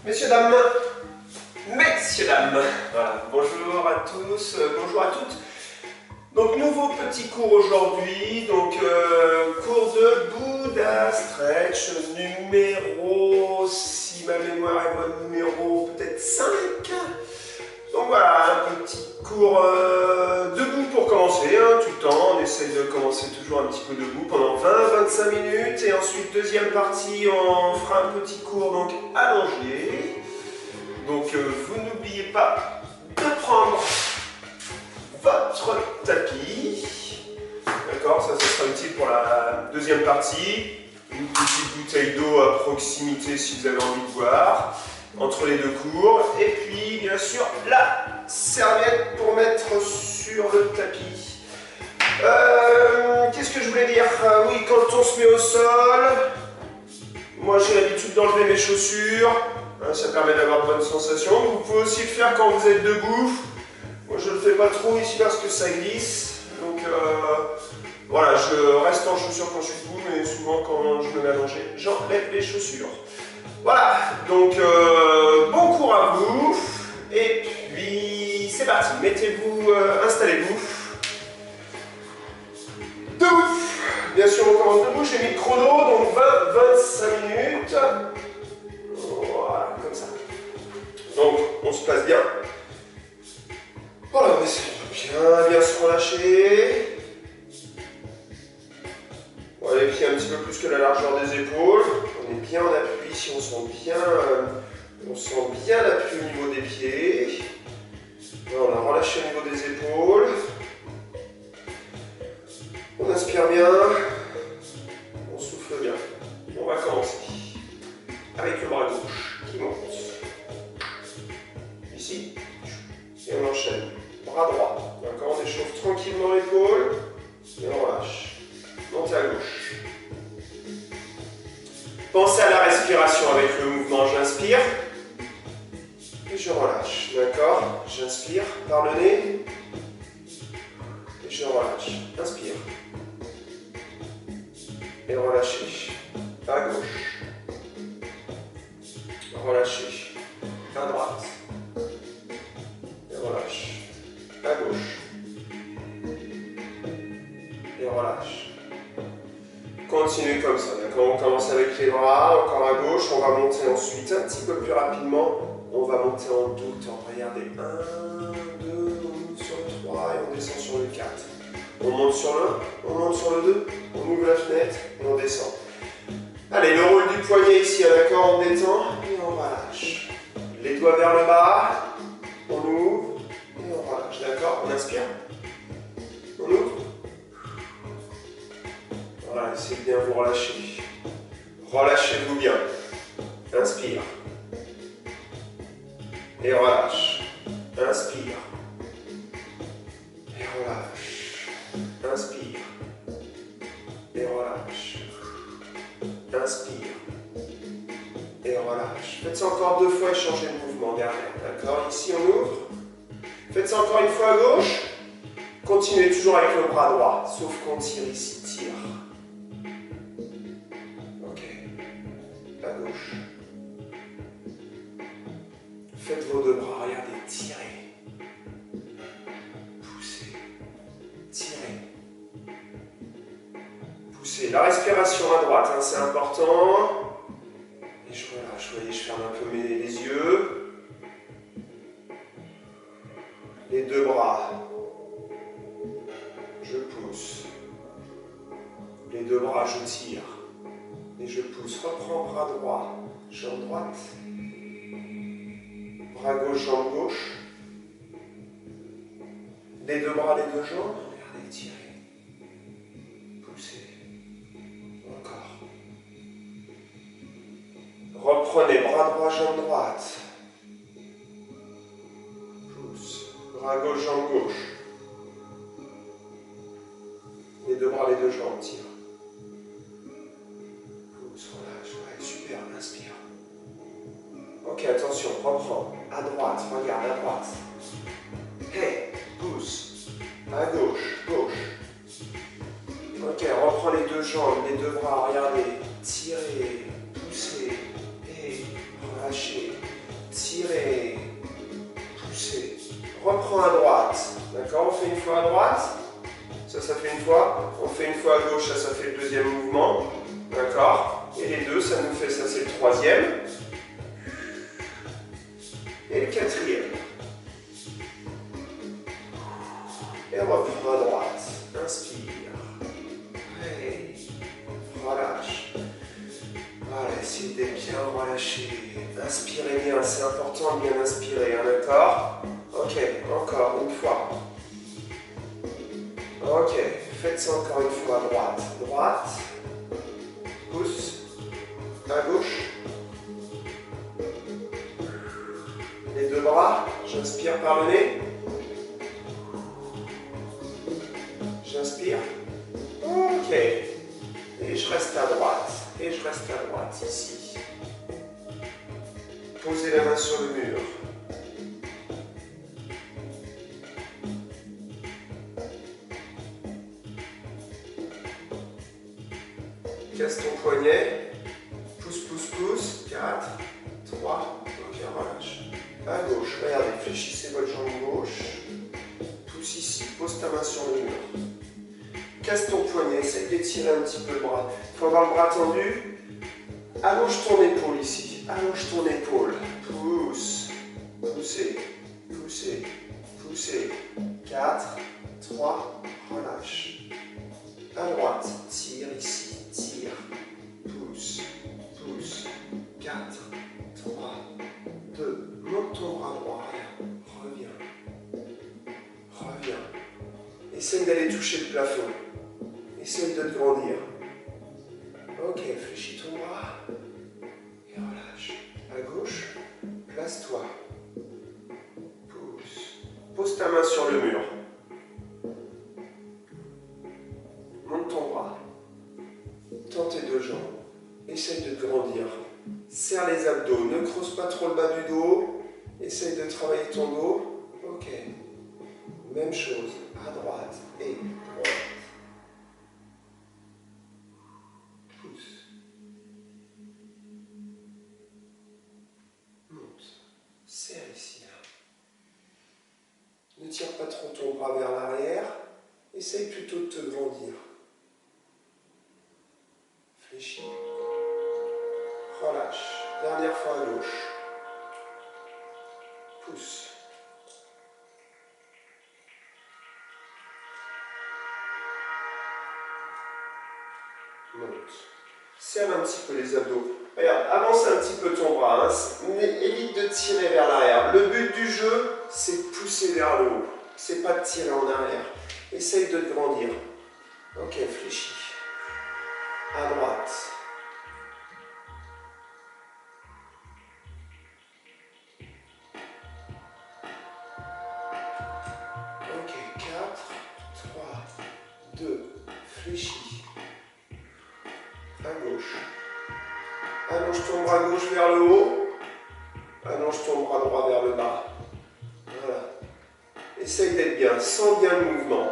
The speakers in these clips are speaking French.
Messieurs, dames, messieurs, dames, voilà, bonjour à tous, bonjour à toutes. Donc, nouveau petit cours aujourd'hui, donc cours de Bouddha Stretch numéro, si ma mémoire est bonne, numéro peut-être 5. Donc voilà, un petit cours debout pour commencer, hein, tout le temps. On essaie de commencer toujours un petit peu debout pendant 20-25 minutes. Et ensuite, deuxième partie, on fera un petit cours donc allongé. Donc vous n'oubliez pas de prendre votre tapis. D'accord, ça sera utile pour la deuxième partie. Une petite bouteille d'eau à proximité si vous avez envie de boire. Entre les deux cours, et puis bien sûr la serviette pour mettre sur le tapis. Qu'est-ce que je voulais dire? Oui, quand on se met au sol, moi j'ai l'habitude d'enlever mes chaussures, hein, ça permet d'avoir de bonnes sensations. Vous pouvez aussi le faire quand vous êtes debout. Moi je ne le fais pas trop ici parce que ça glisse, donc voilà, je reste en chaussures quand je suis debout, mais souvent quand je me mets allongé, j'enlève les chaussures. Voilà, donc bon cours à vous, et puis c'est parti, mettez-vous, installez-vous. Debout, bien sûr on commence debout, j'ai mis le chrono, donc 20-25 minutes. Voilà, comme ça. Donc on se place bien. Voilà, on essaie de bien se relâcher. On va les pieds un petit peu plus que la largeur des épaules. On est bien en appui, si on sent bien l'appui au niveau des pieds. Voilà, on a relâché au niveau des épaules. On inspire bien. On souffle bien. On va commencer avec le bras gauche qui monte. Ici. Et on enchaîne. Bras droit. D'accord, on échauffe tranquillement l'épaule. Et on relâche. Montez à gauche. Pensez à la respiration avec le mouvement. J'inspire et je relâche. D'accord? J'inspire par le nez et je relâche. Inspire et relâchez. À gauche. Relâchez. À droite. Et relâche. À gauche. Et relâche. Continuez comme ça, d'accord? On commence avec les bras, encore à gauche, on va monter ensuite un petit peu plus rapidement. On va monter en doux temps. Regardez, 1, 2, on monte sur le 3 et on descend sur le 4. On monte sur le 1, on monte sur le 2, on ouvre la fenêtre et on descend. Allez, le rôle du poignet ici, d'accord? On détend et on relâche. Les doigts vers le bas, on ouvre et on relâche, d'accord? On inspire, on ouvre. Voilà, essayez de bien vous relâcher. Relâchez-vous bien. Inspire. Et relâche. Inspire. Et relâche. Inspire. Et relâche. Inspire. Et relâche. Faites ça encore 2 fois et changez de mouvement derrière. D'accord? Ici, on ouvre. Faites ça encore une fois à gauche. Continuez toujours avec le bras droit. Sauf qu'on tire ici. Tire. À gauche. Faites vos 2 bras, regardez, tirez. Poussez. Tirez. Poussez. La respiration à droite, hein, c'est important. Et je relâche, vous voyez, je ferme un peu les yeux. Les 2 bras. Je pousse. Les 2 bras, je tire. Et je pousse, reprends bras droit, jambe droite, bras gauche, jambe gauche, les 2 bras, les 2 jambes, regardez, tirez, poussez, encore. Reprenez bras droit, jambe droite, pousse, bras gauche, jambe gauche, les 2 bras, les 2 jambes, tire. Relâche, ouais, super, inspire. Ok, attention, reprends. À droite, regarde, à droite. Hey, pousse. À gauche, gauche. Ok, reprends les 2 jambes, les 2 bras, regardez. Tirez, poussez. Et relâchez. reprend à droite. D'accord, on fait une fois à droite. Ça fait une fois. On fait une fois à gauche, ça fait le deuxième mouvement. D'accord. Et les deux, ça nous fait, ça c'est le troisième. Et le quatrième. Et on reprend à droite. Inspire. Et relâche. Voilà, essayez d'être bien relâché. Inspirez bien, c'est important de bien inspirer, hein, d'accord? Ok, encore une fois. Ok, faites ça encore une fois à droite. Droite. Pouce. À gauche. Les deux bras. J'inspire par le nez. J'inspire. Ok. Et je reste à droite. Et je reste à droite ici. Posez la main sur le mur. Casse ton poignet. Pousse, pousse, pousse. 4, 3. Ok, relâche. À gauche. Regardez, fléchissez votre jambe gauche. Pousse ici. Pose ta main sur le mur. Casse ton poignet. Essaye d'étirer un petit peu le bras. Il faut avoir le bras tendu. Allonge ton épaule ici. Allonge ton épaule. Pousse. Poussez. Poussez. Poussez. 4, 3. Relâche. À droite. Tire ici. Tire. Pousse. Pousse. 4, 3, 2. Monte ton bras droit. Reviens. Reviens. Essaye d'aller toucher le plafond. Essaye de te grandir. Ok, fléchis ton bras. Et relâche. À gauche, place-toi. Pousse. Pose ta main sur le mur. Monte ton bras. Tends tes deux jambes. Essaye de te grandir. Serre les abdos. Ne creuse pas trop le bas du dos. Essaye de travailler ton dos. Ok. Même chose. À droite et droite. Pousse. Monte. Serre ici. Ne tire pas trop ton bras vers l'arrière. Essaye plutôt de te grandir. Fléchis. Relâche. Dernière fois à gauche. Pousse. Monte. Serre un petit peu les abdos. Regarde, avance un petit peu ton bras. Hein. Évite de tirer vers l'arrière. Le but du jeu, c'est de pousser vers le haut. C'est pas de tirer en arrière. Essaye de te grandir. Ok, fléchis. À droite. Ok, 4, 3, 2, fléchis. À gauche. Allonge ton bras gauche vers le haut. Allonge ton bras droit vers le bas. Voilà. Essaye d'être bien. Sens bien le mouvement.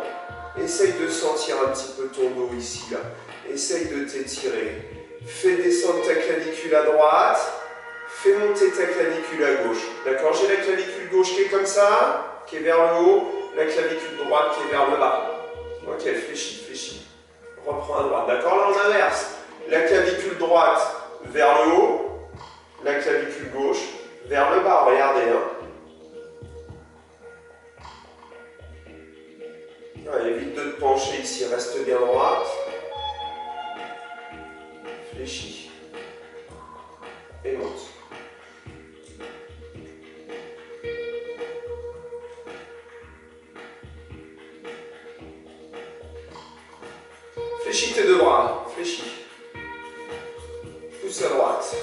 Essaye de sentir un petit peu ton dos ici, là. Essaye de t'étirer. Fais descendre ta clavicule à droite. Fais monter ta clavicule à gauche. D'accord? J'ai la clavicule gauche qui est comme ça, qui est vers le haut. La clavicule droite qui est vers le bas. Ok, fléchis, fléchis. Reprends à droite. D'accord? Là, on inverse. La clavicule droite vers le haut. La clavicule gauche vers le bas. Regardez, hein. Évite de te pencher ici, reste bien droite. Fléchis. Et monte. Fléchis tes deux bras. Fléchis. Pousse à droite.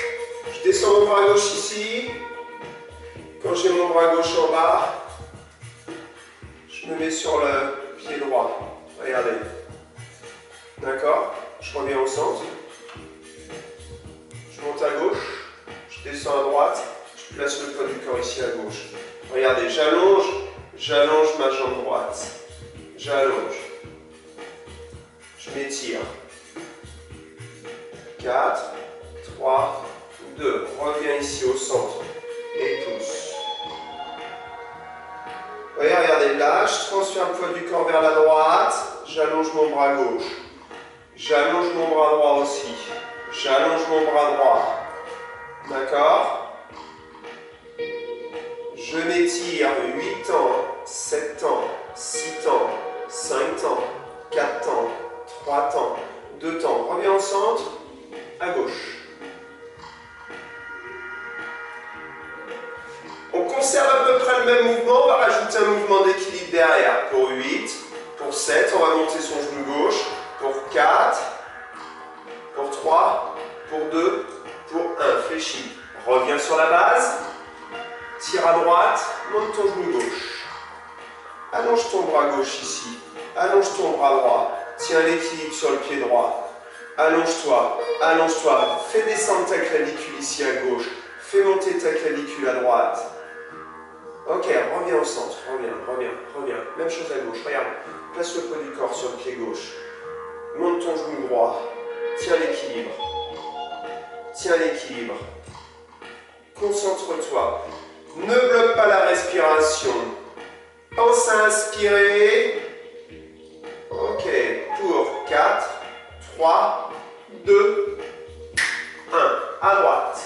Je descends mon bras gauche ici. Quand j'ai mon bras gauche en bas, je me mets sur le pied droit. Regardez. D'accord? Je reviens au centre. Je monte à gauche. Je descends à droite. Je place le poids du corps ici à gauche. Regardez, j'allonge ma jambe droite. J'allonge. Je m'étire. 4, 3, 2. Reviens ici au centre. Et pousse. Regardez. regardez, là, je transfère le poids du corps vers la droite, j'allonge mon bras gauche. J'allonge mon bras droit aussi. J'allonge mon bras droit. D'accord? Je m'étire 8 temps, 7 temps, 6 temps, 5 temps, 4 temps, 3 temps, 2 temps. Reviens au centre, à gauche. On conserve à peu près le même mouvement, on va rajouter un mouvement d'équilibre derrière. Pour 8, pour 7, on va monter son genou gauche. Pour 4, pour 3, pour 2, pour 1. Fléchis. Reviens sur la base. Tire à droite, monte ton genou gauche. Allonge ton bras gauche ici. Allonge ton bras droit. Tiens l'équilibre sur le pied droit. Allonge-toi, allonge-toi. Fais descendre ta clavicule ici à gauche. Fais monter ta clavicule à droite. Ok, reviens au centre. Reviens. Même chose à gauche. Regarde. Place le poids du corps sur le pied gauche. Monte ton genou droit. Tiens l'équilibre. Tiens l'équilibre. Concentre-toi. Ne bloque pas la respiration. Pense à inspirer. Ok, pour 4, 3, 2, 1. À droite.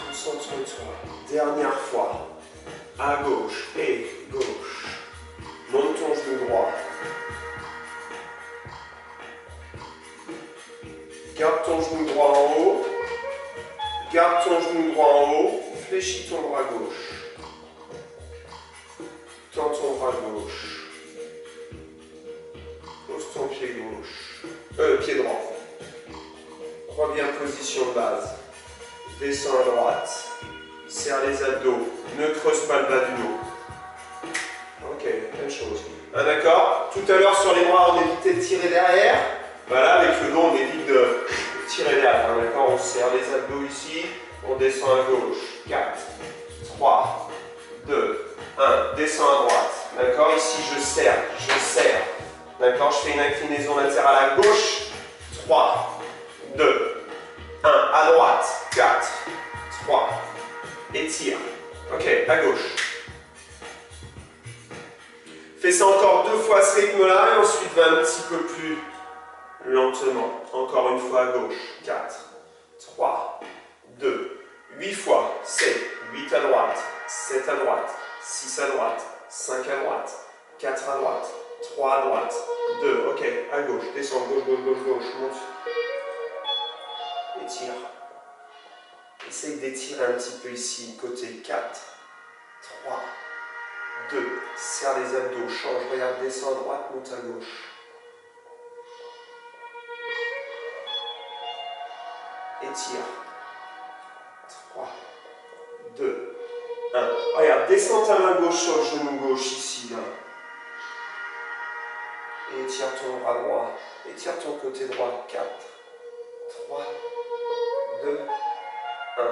Concentre-toi. Dernière fois. À gauche et gauche. Monte ton genou droit. Garde ton genou droit en haut. Garde ton genou droit en haut. Fléchis ton bras gauche. Tends ton bras gauche. Pose ton pied gauche. Pied droit. Reviens position de base. Descends à droite. Serre les abdos. Ne creuse pas le bas du dos. Ok, même chose. Ah, d'accord? Tout à l'heure sur les bras, on évitait de tirer derrière. Voilà, avec le dos, on évite de tirer derrière. D'accord? On serre les abdos ici. On descend à gauche. 4, 3, 2, 1. Descends à droite. D'accord? Ici, je serre. D'accord? Je fais une inclinaison latérale à gauche. 3, 2, 1. À droite. 4, 3. Étire. Ok, à gauche. Fais ça encore 2 fois à ce rythme-là et ensuite va un petit peu plus lentement. Encore une fois à gauche. 4, 3, 2, 8 fois. C'est 8 à droite, 7 à droite, 6 à droite, 5 à droite, 4 à droite, 3 à droite, 2. Ok, à gauche. Descends, gauche, monte. Étire. Essaye d'étirer un petit peu ici, côté 4, 3, 2, serre les abdos, change, regarde, descends à droite, monte à gauche. Étire. 3, 2, 1. Regarde, descends ta main gauche sur le genou gauche ici, là. Et étire ton bras droit. Étire ton côté droit. 4, 3, 2, 1.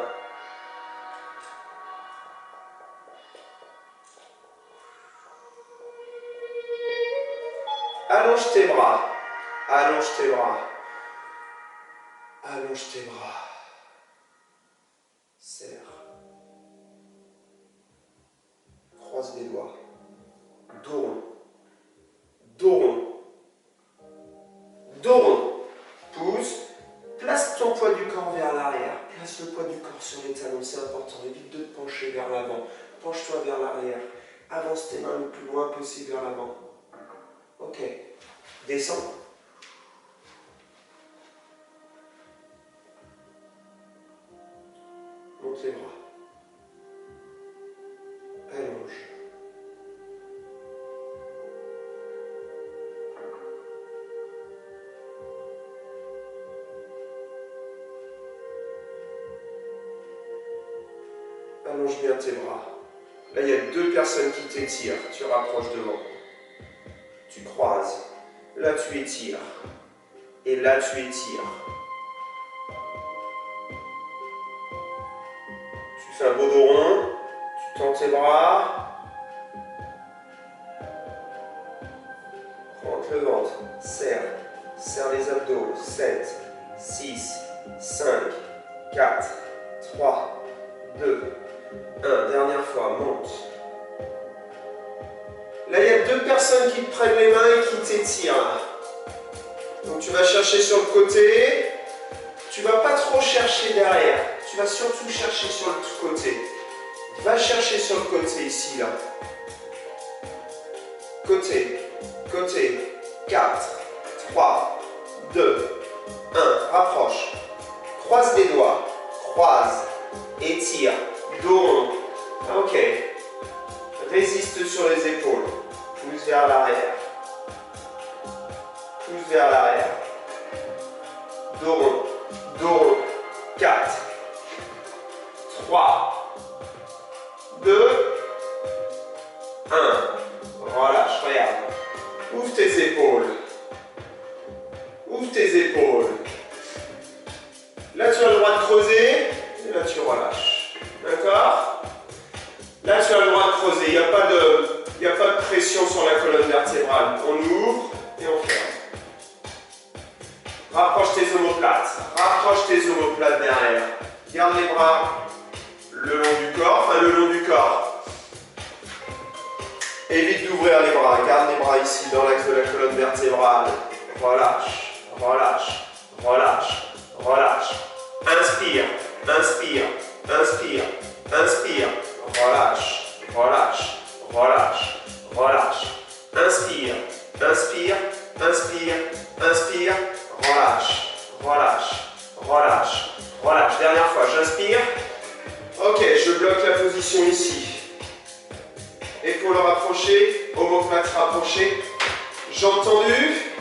Allonge tes bras. Allonge tes bras. Allonge tes bras. Serre. Croise les doigts. Dos rond. Dos rond. Dos rond. Pousse. Place ton poids du corps vers l'arrière. Place le poids du corps sur les talons. C'est important. Évite de te pencher vers l'avant. Penche-toi vers l'arrière. Avance tes mains le plus loin possible vers l'avant. Ok. Descends. Monte les bras. Allonge. Allonge bien tes bras. Là, il y a 2 personnes qui t'étirent. Tu rapproches devant. Tu croises. Là, tu étires. Et là, tu étires. fais un beau dos rond. Tu tends tes bras. Rentre le ventre. Serre. Serre les abdos. 7, 6, 5, 4, 3, 2, 1. Dernière fois. Monte. Là, il y a 2 personnes qui te prennent les mains et qui t'étirent. Donc, tu vas chercher sur le côté. Tu ne vas pas trop chercher derrière. Tu vas surtout chercher sur le côté. Va chercher sur le côté ici, là. Côté. Côté. 4, 3, 2, 1. Rapproche. Croise les doigts. Croise. Étire. Dos rond. Ok. Résiste sur les épaules. Pousse vers l'arrière. Pousse vers l'arrière. Dos rond. Dos rond. 4, 3, 2, 1. Relâche, regarde. Ouvre tes épaules. Ouvre tes épaules. Là, tu as le droit de creuser. Et là, tu relâches. D'accord? Là, tu as le droit de creuser. Il n'y a pas de pression sur la colonne vertébrale. On ouvre et on ferme. Rapproche tes omoplates. Rapproche tes omoplates derrière. Garde les bras le long du corps. Enfin, le long du corps. Évite d'ouvrir les bras. Garde les bras ici dans l'axe de la colonne vertébrale. Relâche. Relâche. Relâche. Relâche. Inspire. Inspire. Inspire. Inspire. Relâche. Relâche. Relâche. Relâche. Inspire. Inspire. Inspire. Inspire. Relâche. Relâche. Relâche. Relâche. Dernière fois, j'inspire. Ok, je bloque la position ici. Épaules rapprochées, omoplates rapprochées. Jambes tendues.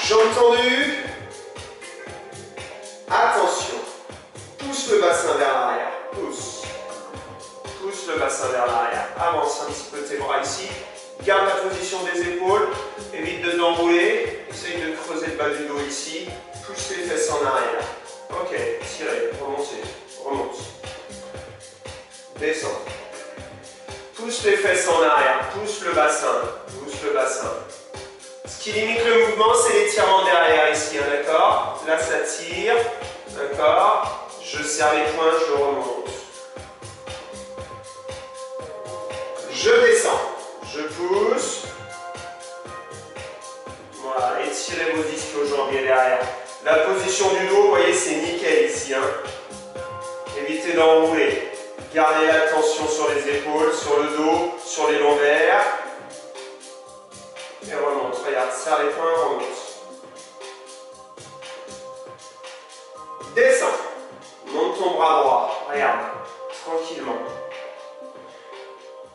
Jambes tendues. Attention. Pousse le bassin vers l'arrière. Pousse. Pousse le bassin vers l'arrière. Avance un petit peu tes bras ici. Garde la position des épaules. Évite de t'enrouler. Essaye de creuser le bas du dos ici. Pousse les fesses en arrière. Ok, tirez, remontez. Remonte. Descends. Pousse les fesses en arrière. Pousse le bassin. Pousse le bassin. Ce qui limite le mouvement, c'est l'étirement derrière ici. Hein, d'accord? Là, ça tire. D'accord? Je serre les poings, je remonte. Je descends. Je pousse. Voilà, étirez vos ischio-jambiers derrière. La position du dos, vous voyez, c'est nickel ici. Hein. Évitez d'enrouler. Gardez la tension sur les épaules, sur le dos, sur les lombaires. Et remonte. Regarde, serre les poings, remonte. Descends. Monte ton bras droit. Regarde, tranquillement.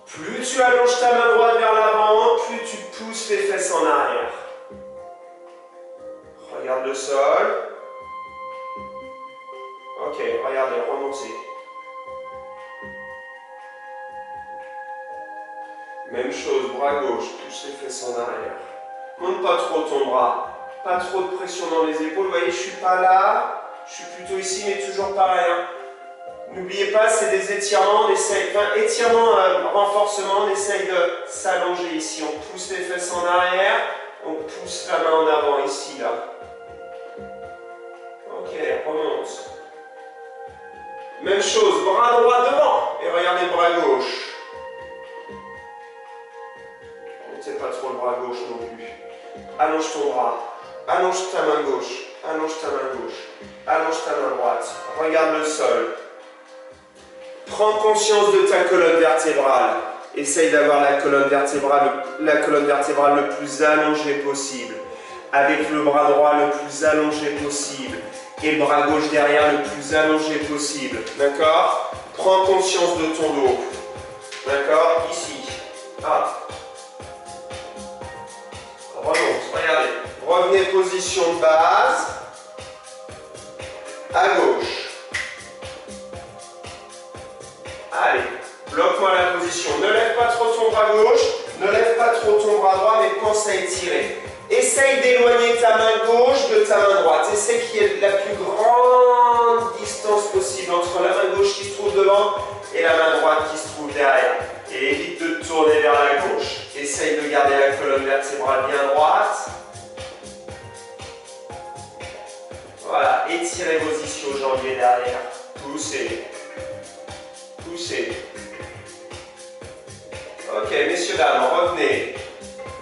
Plus tu allonges ta main droite vers l'avant, plus tu pousses les fesses en arrière. Regarde le sol. Ok, regardez, remontez. Même chose, bras gauche, pousse les fesses en arrière. Monte pas trop ton bras. Pas trop de pression dans les épaules. Vous voyez, je suis pas là. Je suis plutôt ici, mais toujours pareil. Hein. N'oubliez pas, c'est des étirements. On essaye, étirement, renforcement, on essaye de s'allonger ici. On pousse les fesses en arrière. On pousse la main en avant ici, là. Ok, remonte. Même chose, bras droit devant. Et regardez le bras gauche. Montez pas trop le bras gauche non plus. Allonge ton bras. Allonge ta main gauche. Allonge ta main gauche. Allonge ta main droite. Regarde le sol. Prends conscience de ta colonne vertébrale. Essaye d'avoir la colonne vertébrale le plus allongée possible. Avec le bras droit le plus allongé possible. Et le bras gauche derrière le plus allongé possible. D'accord? Prends conscience de ton dos. D'accord? Ici. Ah. Remonte. Regardez. Revenez position de base. À gauche. Allez. Bloque-moi la position. Ne lève pas trop ton bras gauche. Ne lève pas trop ton bras droit, mais pense à étirer. Essaye d'éloigner ta main gauche de ta main droite. Essaye qu'il y ait la plus grande distance possible entre la main gauche qui se trouve devant et la main droite qui se trouve derrière. Et évite de te tourner vers la gauche. Essaye de garder la colonne vertébrale bien droite. Voilà, étirez vos ischio-jambiers derrière. Poussez. Poussez. Ok, messieurs, dames, revenez.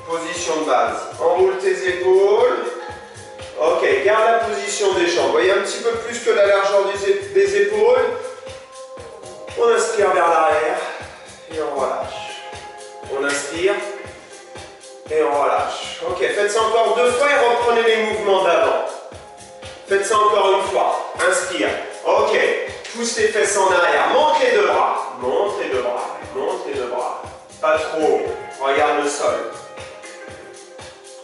Position de base. Enroule tes épaules. Ok, garde la position des jambes. Voyez un petit peu plus que la largeur des épaules. On inspire vers l'arrière et on relâche. On inspire et on relâche. Ok, faites ça encore 2 fois et reprenez les mouvements d'avant. Faites ça encore une fois. Inspire. Ok, pousse les fesses en arrière. Monte les 2 bras. Monte les 2 bras. Monte les 2 bras. Pas trop. Regarde le sol.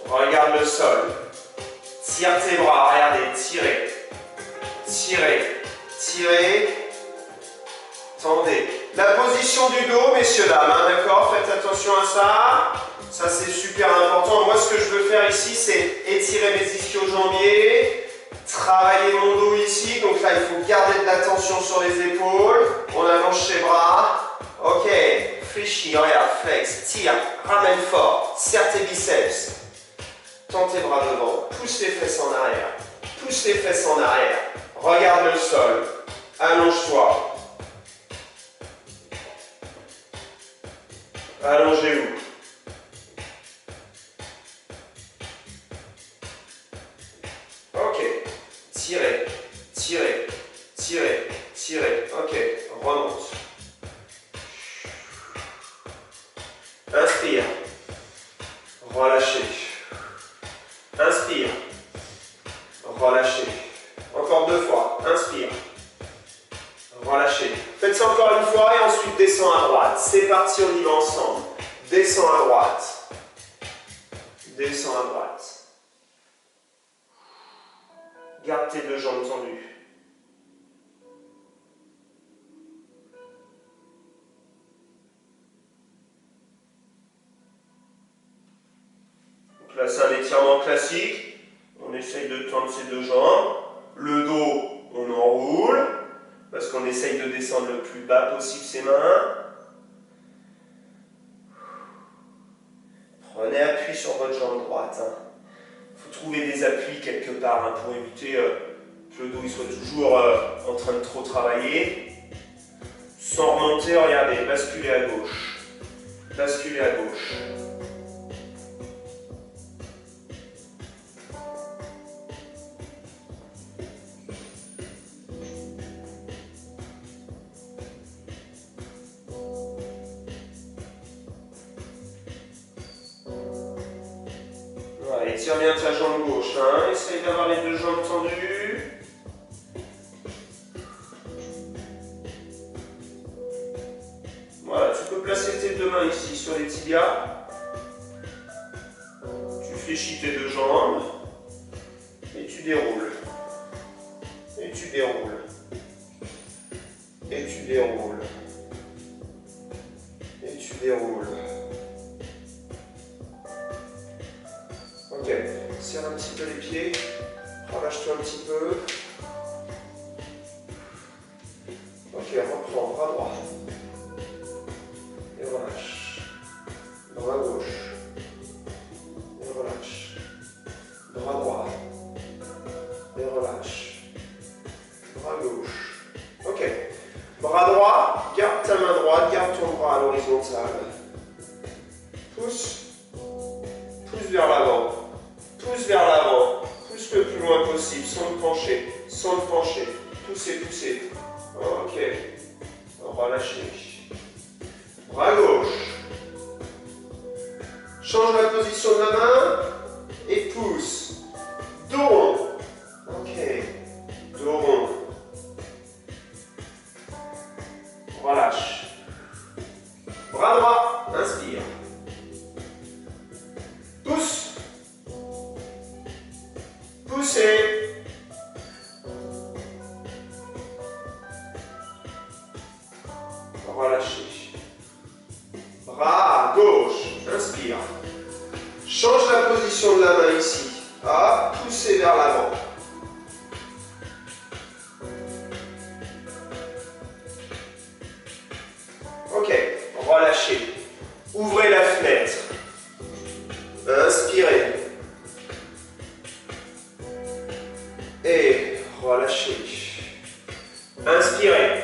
Regarde le sol. Tire tes bras. Regardez. Tirez. Tirez. Tirez. Tendez. La position du dos, messieurs, dames. Hein, d'accord? Faites attention à ça. Ça, c'est super important. Moi, ce que je veux faire ici, c'est étirer mes ischio-jambiers. Travailler mon dos ici. Donc là, il faut garder de la tension sur les épaules. On allonge ses bras. Ok. Fléchis, regarde, flex, tire, ramène fort, serre tes biceps. Tends tes bras devant, pousse les fesses en arrière. Pousse les fesses en arrière. Regarde le sol. Allonge-toi. Allongez-vous. Ok. Tirez, tirez, tirez, tirez. Ok. Remonte. Inspire. Relâchez. Inspire. Relâchez. Encore 2 fois. Inspire. Relâchez. Faites ça encore une fois et ensuite descends à droite. C'est parti, on y va ensemble. Descends à droite. Descends à droite. Garde tes 2 jambes tendues. Là, c'est un étirement classique. On essaye de tendre ses 2 jambes. Le dos, on enroule. Parce qu'on essaye de descendre le plus bas possible ses mains. Prenez appui sur votre jambe droite. Il faut trouver des appuis quelque part pour éviter que le dos il soit toujours en train de trop travailler. Sans remonter, regardez, basculez à gauche. Basculez à gauche. Étire bien ta jambe gauche, hein. Essaye d'avoir les 2 jambes tendues. Voilà, tu peux placer tes 2 mains ici sur les tibias. Tu fléchis tes 2 jambes. Et tu déroules. Et tu déroules. Et tu déroules. Et tu déroules. Ok, serre un petit peu les pieds, relâche-toi un petit peu. Ok, reprends, bras droit. Et relâche. Bras gauche. Et relâche. Bras droit. Et relâche. Bras gauche. Ok. Bras droit, garde ta main droite, garde ton bras à l'horizontale. Pousse. Pousse vers l'avant. Pousse vers l'avant, pousse le plus loin possible, sans te pencher, sans te pencher. Poussez, poussez. Ok. Relâchez. Bras gauche. Change la position de la main et pousse. Dos rond. Ok. Dos rond. Relâche. Bras droit. Inspire. Pousse. Poussez. Relâchez. Bras à gauche. Inspire. Change la position de la main ici. Hop, poussez vers l'avant. relâchez. Inspirez.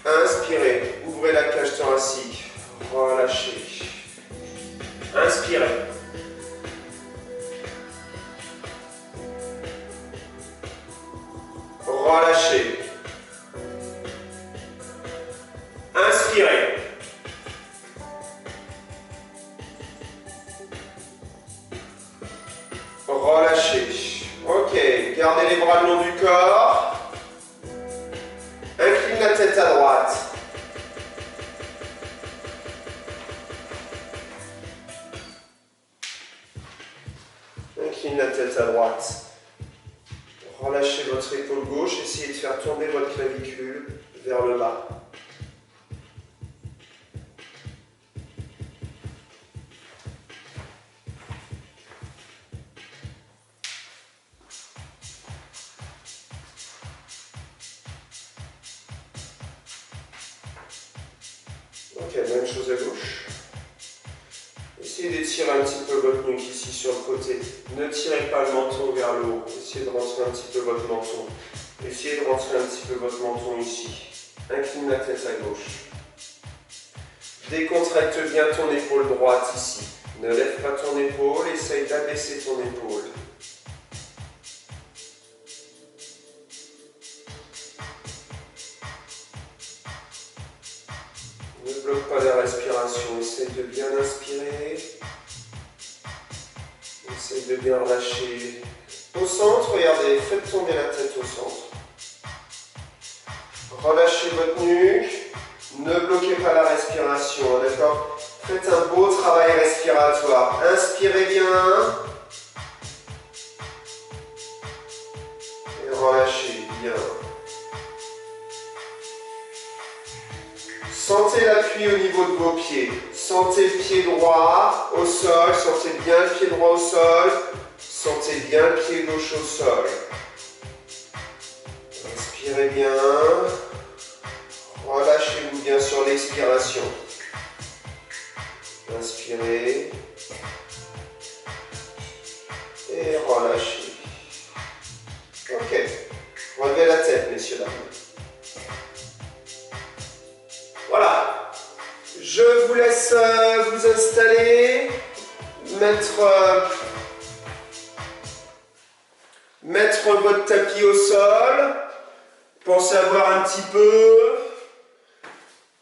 Inspirez, ouvrez la cage thoracique, relâchez. Inspirez. Relâchez. Inspirez. Relâchez. Ok, gardez les bras le long du corps. Incline la tête à droite. Incline la tête à droite. Relâchez votre épaule gauche. Essayez de faire tourner votre clavicule vers le bas. Ok, même chose à gauche. Essayez d'étirer un petit peu votre nuque ici sur le côté. Ne tirez pas le menton vers le haut. Essayez de rentrer un petit peu votre menton. Essayez de rentrer un petit peu votre menton ici. Incline la tête à gauche. Décontracte bien ton épaule droite ici. Ne lève pas ton épaule. Essaye d'abaisser ton épaule. Ne bloque pas la respiration, essaye de bien inspirer, essaye de bien relâcher. Au centre, regardez, faites tomber la tête au centre. Relâchez votre nuque, ne bloquez pas la respiration, d'accord? Faites un beau travail respiratoire. Inspirez bien et relâchez bien. Sentez l'appui au niveau de vos pieds. Sentez le pied droit au sol. Sentez bien le pied droit au sol. Sentez bien le pied gauche au sol. Inspirez bien. Relâchez-vous bien sur l'expiration. Inspirez. Et relâchez. Ok. Relevez la tête, messieurs, dames. Voilà, je vous laisse vous installer, mettre votre tapis au sol, pensez à boire un petit peu,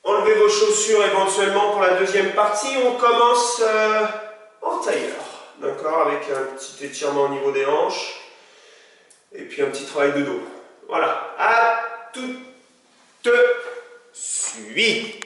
enlevez vos chaussures éventuellement pour la deuxième partie. On commence en tailleur, d'accord, avec un petit étirement au niveau des hanches et puis un petit travail de dos. Voilà, à tout de suite.